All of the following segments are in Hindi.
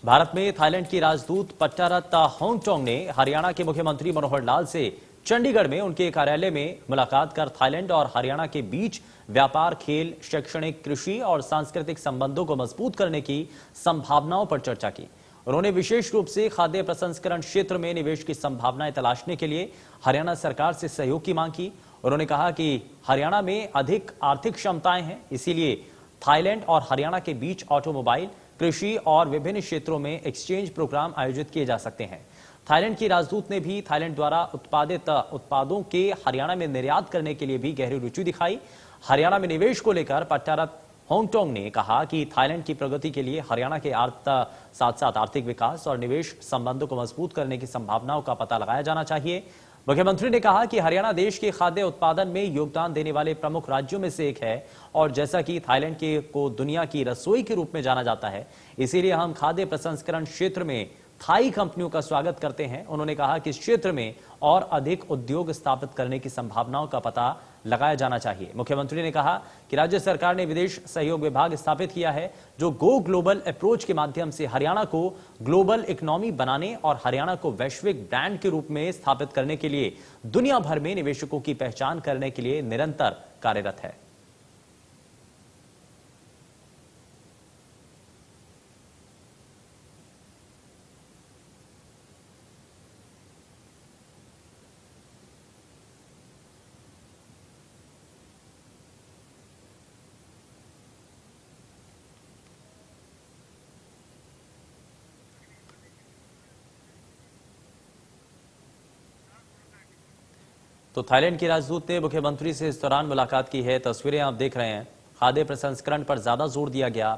भारत में थाईलैंड की राजदूत पट्टारत होंगटोंग ने हरियाणा के मुख्यमंत्री मनोहर लाल से चंडीगढ़ में उनके कार्यालय में मुलाकात कर थाईलैंड और हरियाणा के बीच व्यापार, खेल, शैक्षणिक, कृषि और सांस्कृतिक संबंधों को मजबूत करने की संभावनाओं पर चर्चा की। उन्होंने विशेष रूप से खाद्य प्रसंस्करण क्षेत्र में निवेश की संभावनाएं तलाशने के लिए हरियाणा सरकार से सहयोग की मांग की। उन्होंने कहा कि हरियाणा में अधिक आर्थिक क्षमताएं हैं, इसीलिए थाईलैंड और हरियाणा के बीच ऑटोमोबाइल, कृषि और विभिन्न क्षेत्रों में एक्सचेंज प्रोग्राम आयोजित किए जा सकते हैं। थाईलैंड की राजदूत ने भी थाईलैंड द्वारा उत्पादित उत्पादों के हरियाणा में निर्यात करने के लिए भी गहरी रुचि दिखाई। हरियाणा में निवेश को लेकर पट्टारत होंगटोंग ने कहा कि थाईलैंड की प्रगति के लिए हरियाणा के साथ साथ आर्थिक विकास और निवेश संबंधों को मजबूत करने की संभावनाओं का पता लगाया जाना चाहिए। मुख्यमंत्री ने कहा कि हरियाणा देश के खाद्य उत्पादन में योगदान देने वाले प्रमुख राज्यों में से एक है और जैसा कि थाईलैंड को दुनिया की रसोई के रूप में जाना जाता है, इसीलिए हम खाद्य प्रसंस्करण क्षेत्र में थाई कंपनियों का स्वागत करते हैं। उन्होंने कहा कि इस क्षेत्र में और अधिक उद्योग स्थापित करने की संभावनाओं का पता लगाया जाना चाहिए। मुख्यमंत्री ने कहा कि राज्य सरकार ने विदेश सहयोग विभाग स्थापित किया है, जो गो ग्लोबल अप्रोच के माध्यम से हरियाणा को ग्लोबल इकोनॉमी बनाने और हरियाणा को वैश्विक ब्रांड के रूप में स्थापित करने के लिए दुनिया भर में निवेशकों की पहचान करने के लिए निरंतर कार्यरत है। तो थाईलैंड की राजदूत ने मुख्यमंत्री से इस दौरान मुलाकात की है। तस्वीरें आप देख रहे हैं। खाद्य प्रसंस्करण पर ज्यादा जोर दिया गया।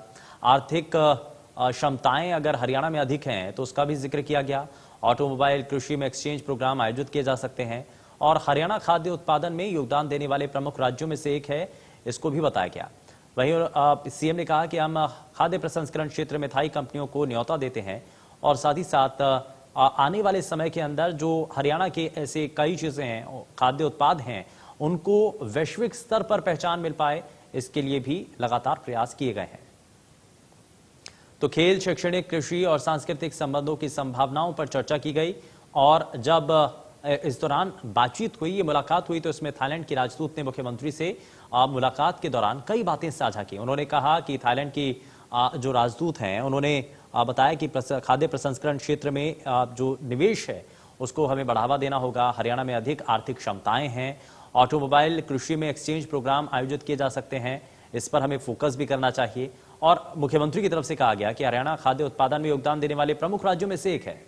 आर्थिक क्षमताएं अगर हरियाणा में अधिक हैं तो उसका भी जिक्र किया गया। ऑटोमोबाइल, कृषि में एक्सचेंज प्रोग्राम आयोजित किए जा सकते हैं और हरियाणा खाद्य उत्पादन में योगदान देने वाले प्रमुख राज्यों में से एक है, इसको भी बताया गया। वहीं सीएम ने कहा कि हम खाद्य प्रसंस्करण क्षेत्र में थाई कंपनियों को न्योता देते हैं और साथ ही साथ आने वाले समय के अंदर जो हरियाणा के ऐसे कई चीजें हैं, खाद्य उत्पाद हैं, उनको वैश्विक स्तर पर पहचान मिल पाए, इसके लिए भी लगातार प्रयास किए गए हैं। तो खेल, शैक्षणिक, कृषि और सांस्कृतिक संबंधों की संभावनाओं पर चर्चा की गई और जब इस दौरान बातचीत हुई, ये मुलाकात हुई, तो इसमें थाईलैंड की राजदूत ने मुख्यमंत्री से मुलाकात के दौरान कई बातें साझा की। उन्होंने कहा कि थाईलैंड की जो राजदूत हैं, उन्होंने बताया कि खाद्य प्रसंस्करण क्षेत्र में जो निवेश है उसको हमें बढ़ावा देना होगा। हरियाणा में अधिक आर्थिक क्षमताएं हैं। ऑटोमोबाइल, कृषि में एक्सचेंज प्रोग्राम आयोजित किए जा सकते हैं, इस पर हमें फोकस भी करना चाहिए। और मुख्यमंत्री की तरफ से कहा गया कि हरियाणा खाद्य उत्पादन में योगदान देने वाले प्रमुख राज्यों में से एक है।